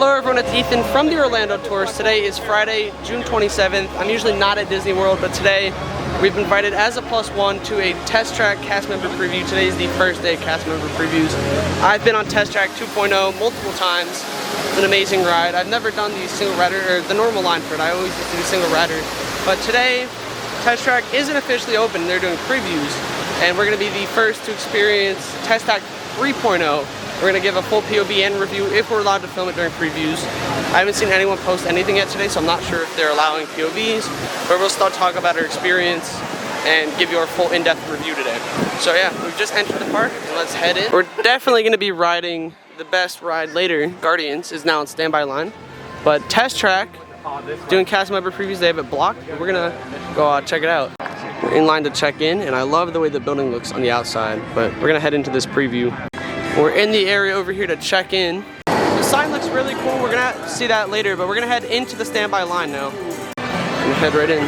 Hello everyone, it's Ethan from the Orlando Tours. Today is Friday, June 27th. I'm usually not at Disney World, but today we've been invited as a +1 to a Test Track cast member preview. Today is the first day of cast member previews. I've been on Test Track 2.0 multiple times. It's an amazing ride. I've never done the single rider, or the normal line for it. I always used to do single rider. But today, Test Track isn't officially open. They're doing previews. And we're going to be the first to experience Test Track 3.0. We're going to give a full POV and review if we're allowed to film it during previews. I haven't seen anyone post anything yet today, so I'm not sure if they're allowing POVs, but we'll still talk about our experience and give you our full in-depth review today. So yeah, we've just entered the park, and let's head in. We're definitely going to be riding the best ride later. Guardians is now on standby line, but Test Track, doing cast member previews, they have it blocked. We're going to go check it out. We're in line to check in, and I love the way the building looks on the outside, but we're going to head into this preview. We're in the area over here to check in. The sign looks really cool. We're gonna see that later, but we're gonna head into the standby line now. We'll head right in.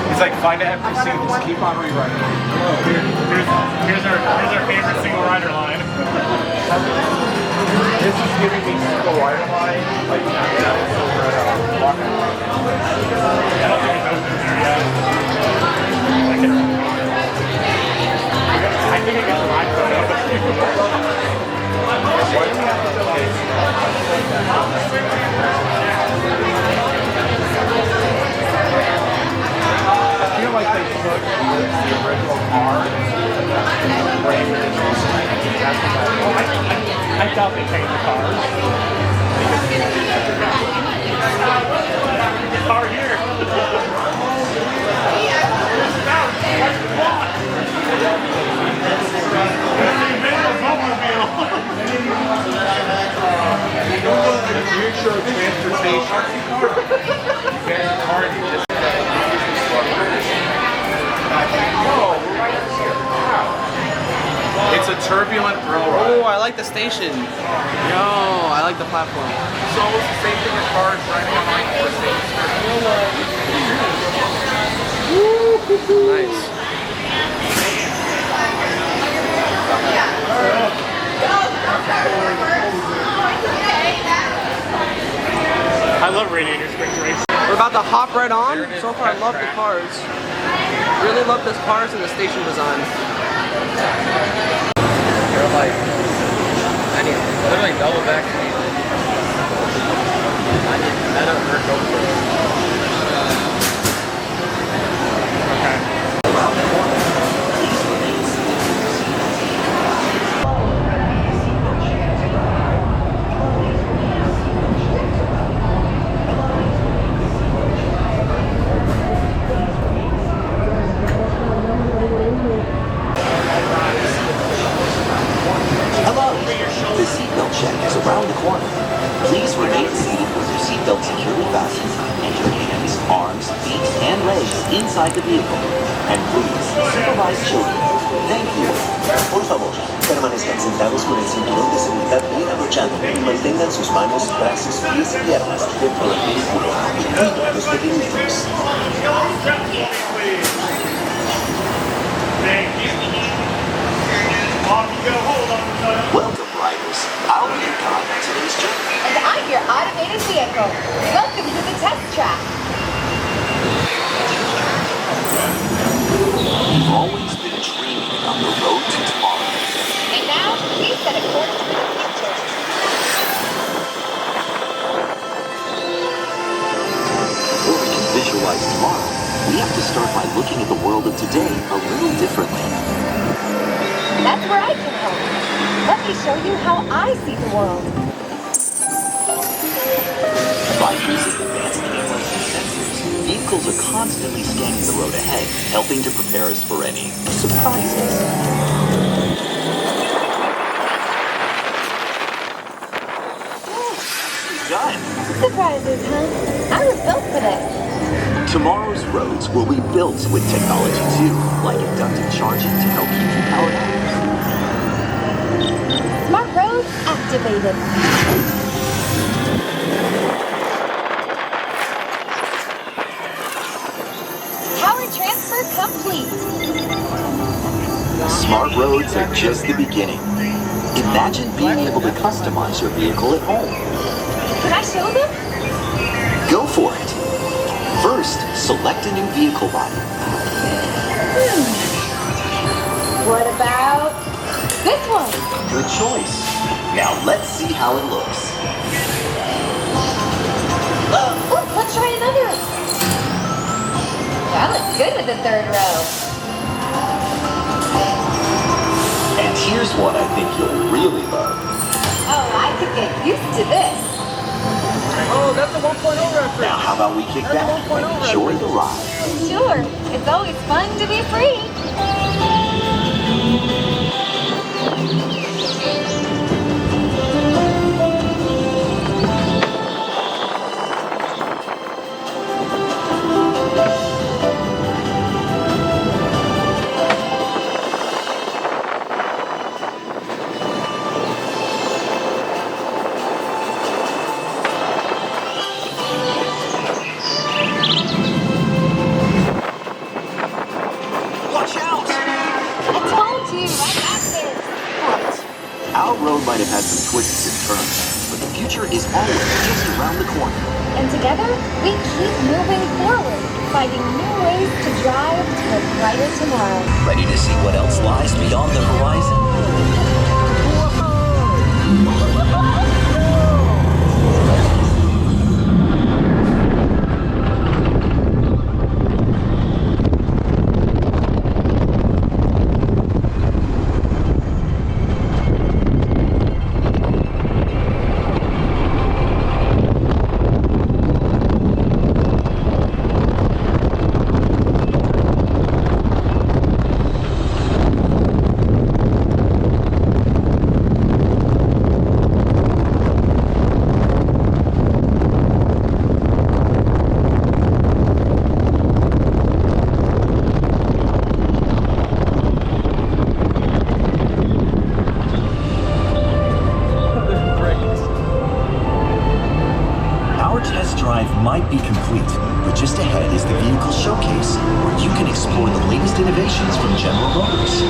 He's like, find an empty seat, just keep on rewriting. Here's our favorite single rider line. This is giving me single rider line, like that is over at Walking. I don't think it's open there yet. I think it gets a line photo. Why do we have to do this? I feel like they took the original car and framed it. I doubt they changed the cars. Car here. The future of transportation. Very hard to just it's a turbulent thrill ride. Oh, I like the station. Yo, I like the platform. So it's the same thing as cars riding on like Nice. I love Radiator Springs Race. We're about to hop right on. So far, I love the cars. Really love the cars and the station design. They're like, they're like double back seats. I don't hurt no. The seatbelt check is around the corner. Please remain seated with your seatbelt securely fastened and your hands, arms, feet, and legs inside the vehicle. And please, supervise children. Thank you. Por favor, permanezcan sentados con el cinturón de seguridad bien abrochado y mantengan sus manos, brazos, pies y piernas dentro del vehículo, incluidos los pequeñitos. Welcome, riders. I'll be your guide on today's journey. And I'm your automated vehicle. Welcome to the test track. You've always been dreaming about the road to tomorrow. And now, we set a course for the future. Before we can visualize tomorrow, we have to start by looking at the world of today a little differently. That's where I can help. Let me show you how I see the world. By using advanced cameras and sensors, vehicles are constantly scanning the road ahead, helping to prepare us for any surprises. Done. Surprises, huh? I was built for this. Tomorrow's roads will be built with technology too, like inductive charging to help keep you powered up. Smart roads activated. Power transfer complete. Smart roads are just the beginning. Imagine being able to customize your vehicle at home. Can I show them? Go for it. First, select a new vehicle body. What about this one? Good choice. Now let's see how it looks. Oh, let's try another. That looks good with the third row. And here's one I think you'll really love. Oh, I could get used to this. Oh, that's a 1.0 reference. Now how about we kick back and enjoy the ride? Sure, it's always fun to be free. might have had some twists and turns, but the future is always just around the corner. And together, we keep moving forward, finding new ways to drive to a brighter tomorrow. Ready to see what else lies beyond the horizon? Might be complete, but just ahead is the vehicle showcase, where you can explore the latest innovations from General Motors.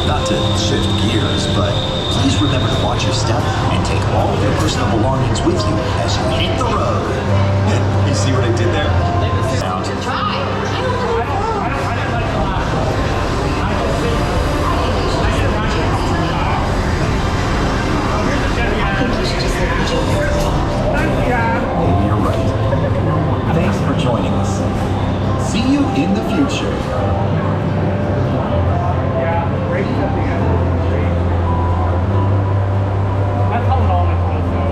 Not to shift gears, but please remember to watch your step and take all of your personal belongings with you as you hit the road. You see what I did there? Sound. Maybe you're right. Thanks for joining us. See you in the future. Yeah, great at the end of the street. That's how it always was, though.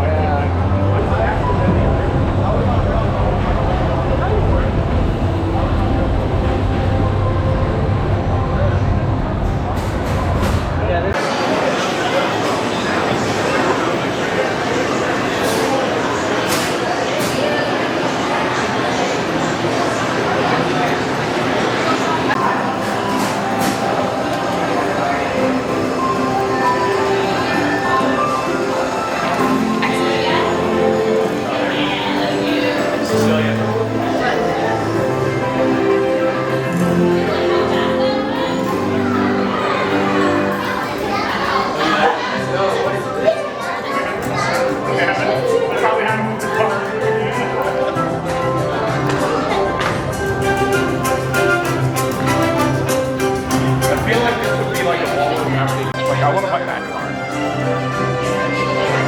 I want to buy that car.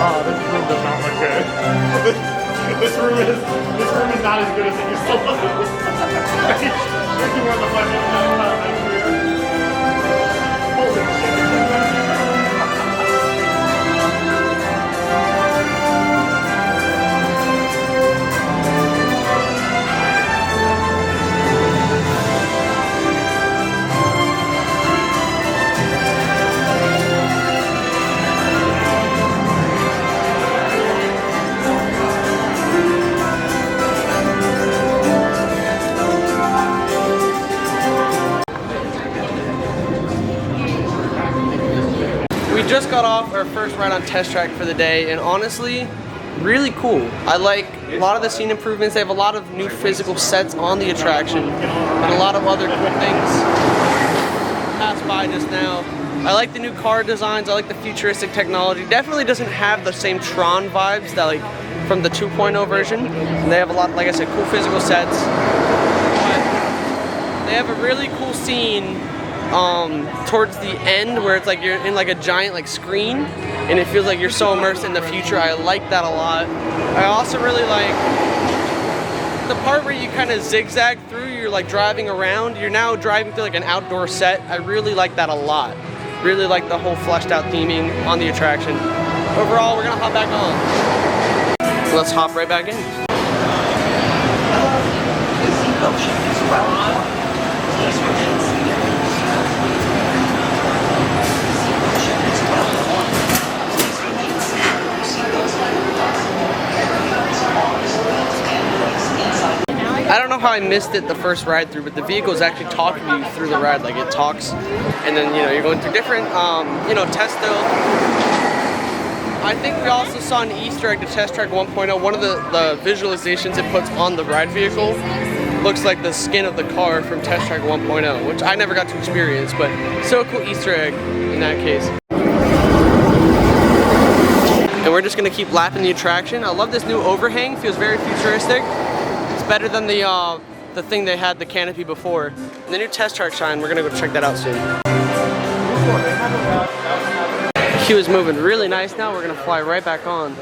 Oh, this room does not look good. This room is not as good as it used to look. You want the budget next year? Holy shit. We just got off our first ride on Test Track for the day, and honestly, really cool. I like a lot of the scene improvements. They have a lot of new physical sets on the attraction, and a lot of other cool things passed by just now. I like the new car designs. I like the futuristic technology. Definitely doesn't have the same Tron vibes that like from the 2.0 version. And they have a lot, like I said, cool physical sets. But they have a really cool scene towards the end where it's like you're in like a giant like screen and it feels like you're so immersed in the future. I like that a lot. I also really like the part where you kind of zigzag through. You're like driving around. You're now driving through like an outdoor set. I really like that a lot. Really like the whole fleshed out theming on the attraction. Overall, we're gonna hop back on. Let's hop right back in. The seatbelt check is around the corner. Please remain seated. Seatbelt check is around the corner. Please remain seated. Seatbelts are inside. I don't know how I missed it the first ride through, but the vehicle is actually talking to you through the ride. Like it talks, and then you're going through different testo. I think we also saw an Easter egg to Test Track 1.0. One of the visualizations it puts on the ride vehicle looks like the skin of the car from Test Track 1.0, which I never got to experience, but so cool Easter egg in that case. and we're just gonna keep lapping the attraction. I love this new overhang, feels very futuristic. It's better than the thing they had, the canopy before. And the new test track shine, we're gonna go check that out soon. Queue is moving really nice now. We're gonna fly right back on.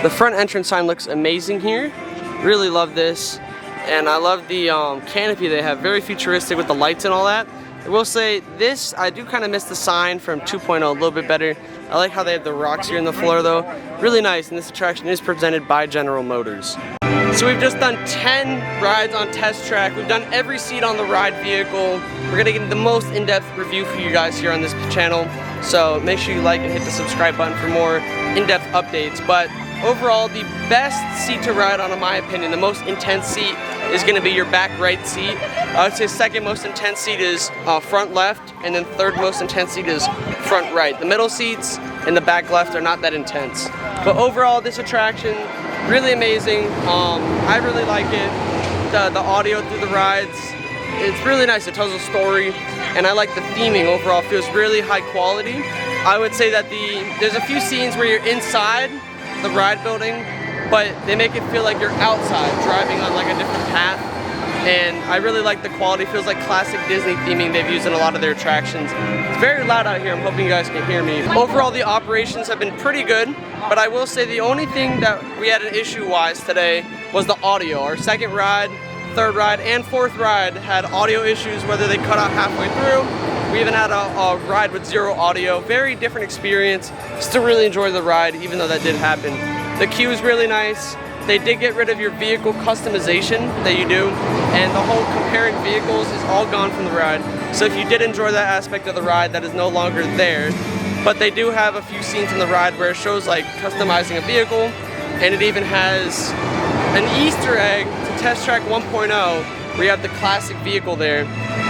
The front entrance sign looks amazing here. Really love this. And I love the canopy they have, very futuristic with the lights and all that. I will say this, I do kind of miss the sign from 2.0 a little bit better. I like how they have the rocks here in the floor though. Really nice, and this attraction is presented by General Motors. So we've just done 10 rides on Test Track. We've done every seat on the ride vehicle. We're gonna get the most in-depth review for you guys here on this channel. So make sure you like and hit the subscribe button for more in-depth updates. But overall, the best seat to ride on, in my opinion, the most intense seat is gonna be your back right seat. I would say second most intense seat is front left, and then third most intense seat is front right. The middle seats and the back left are not that intense. But overall, this attraction, really amazing. I really like it. The audio through the rides, it's really nice. It tells a story, and I like the theming overall. It feels really high quality. I would say that there's a few scenes where you're inside the ride building, but they make it feel like you're outside driving on like a different path. And I really like the quality. It feels like classic Disney theming they've used in a lot of their attractions. It's very loud out here. I'm hoping you guys can hear me. Overall, the operations have been pretty good, but I will say the only thing that we had an issue-wise today was the audio. Our second ride, third ride, and fourth ride had audio issues, whether they cut out halfway through. We even had a ride with zero audio. Very different experience. Still really enjoyed the ride, even though that did happen. The queue is really nice. They did get rid of your vehicle customization that you do, and the whole comparing vehicles is all gone from the ride. So if you did enjoy that aspect of the ride, that is no longer there. But they do have a few scenes in the ride where it shows like customizing a vehicle, and it even has an Easter egg to Test Track 1.0 where you have the classic vehicle there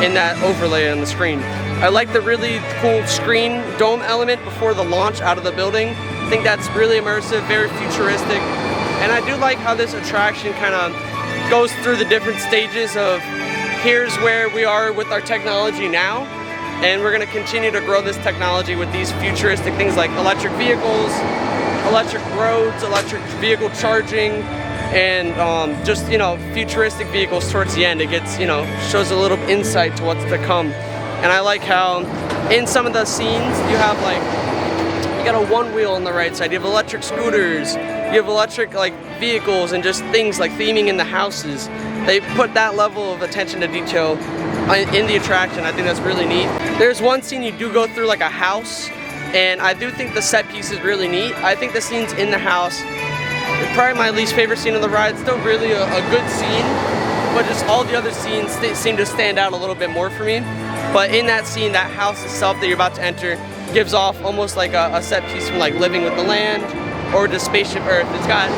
in that overlay on the screen. I like the really cool screen dome element before the launch out of the building. I think that's really immersive, very futuristic. And I do like how this attraction kind of goes through the different stages of here's where we are with our technology now, and we're going to continue to grow this technology with these futuristic things like electric vehicles, electric roads, electric vehicle charging, and just, you know, futuristic vehicles towards the end. It gets, you know, shows a little insight to what's to come. And I like how in some of the scenes you have like, you got a one wheel on the right side, you have electric scooters, you have electric like vehicles, and just things like theming in the houses. They put that level of attention to detail in the attraction. I think that's really neat. There's one scene you do go through like a house, and I do think the set piece is really neat. I think the scenes in the house is probably my least favorite scene of the ride. It's still really a good scene, but just all the other scenes seem to stand out a little bit more for me. But in that scene, that house itself that you're about to enter gives off almost like a set piece from like Living with the Land or just Spaceship Earth. It's got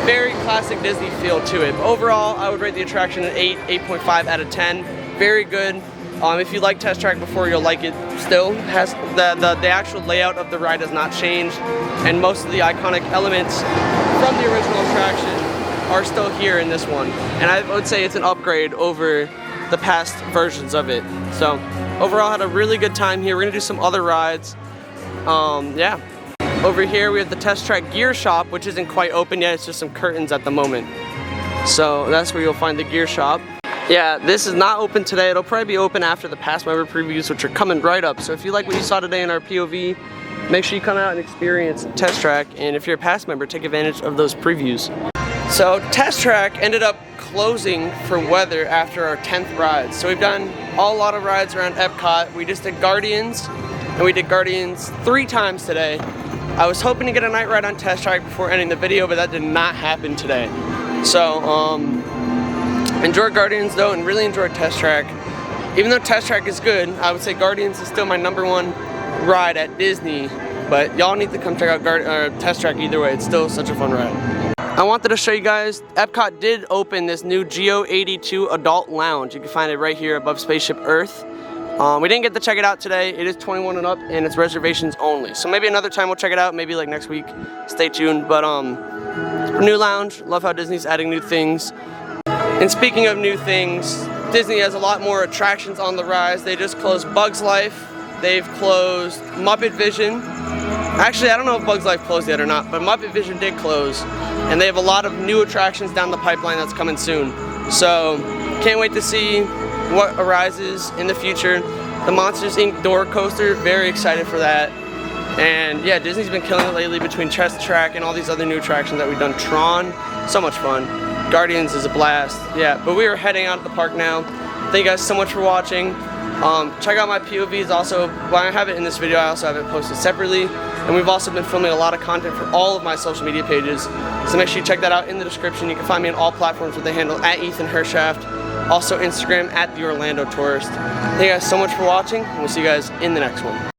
very classic Disney feel to it. But overall, I would rate the attraction an 8.5 out of 10. Very good. If you like Test Track before, you'll like it still. Has the actual layout of the ride has not changed, and most of the iconic elements from the original attraction are still here in this one. And I would say it's an upgrade over the past versions of it. So overall, had a really good time here. We're gonna do some other rides. Yeah. Over here we have the Test Track gear shop, which isn't quite open yet. It's just some curtains at the moment. So that's where you'll find the gear shop. Yeah, this is not open today. It'll probably be open after the past member previews, which are coming right up. So if you like what you saw today in our POV, make sure you come out and experience Test Track. And if you're a past member, take advantage of those previews. So Test Track ended up closing for weather after our 10th ride. So we've done a lot of rides around EPCOT. We just did Guardians, and we did Guardians 3 times today. I was hoping to get a night ride on Test Track before ending the video, but that did not happen today. So, enjoyed Guardians though, and really enjoyed Test Track. Even though Test Track is good, I would say Guardians is still my #1 ride at Disney. But y'all need to come check out Test Track either way. It's still such a fun ride. I wanted to show you guys, EPCOT did open this new Geo 82 Adult Lounge. You can find it right here above Spaceship Earth. We didn't get to check it out today. It is 21 and up, and it's reservations only. So maybe another time we'll check it out, maybe like next week. Stay tuned. But new lounge, love how Disney's adding new things. And speaking of new things, Disney has a lot more attractions on the rise. They just closed Bugs Life, they've closed Muppet Vision. Actually, I don't know if Bugs Life closed yet or not, but Muppet Vision did close, and they have a lot of new attractions down the pipeline that's coming soon. So, can't wait to see what arises in the future. The Monsters Inc. door coaster, very excited for that. And yeah, Disney's been killing it lately between Chest Track and all these other new attractions that we've done. Tron, so much fun. Guardians is a blast. Yeah, but we are heading out of the park now. Thank you guys so much for watching. Check out my POVs also. While I have it in this video, I also have it posted separately. And we've also been filming a lot of content for all of my social media pages. So make sure you check that out in the description. You can find me on all platforms with the handle @EthanHershaft. Also Instagram @TheOrlandoTourist. Thank you guys so much for watching, and we'll see you guys in the next one.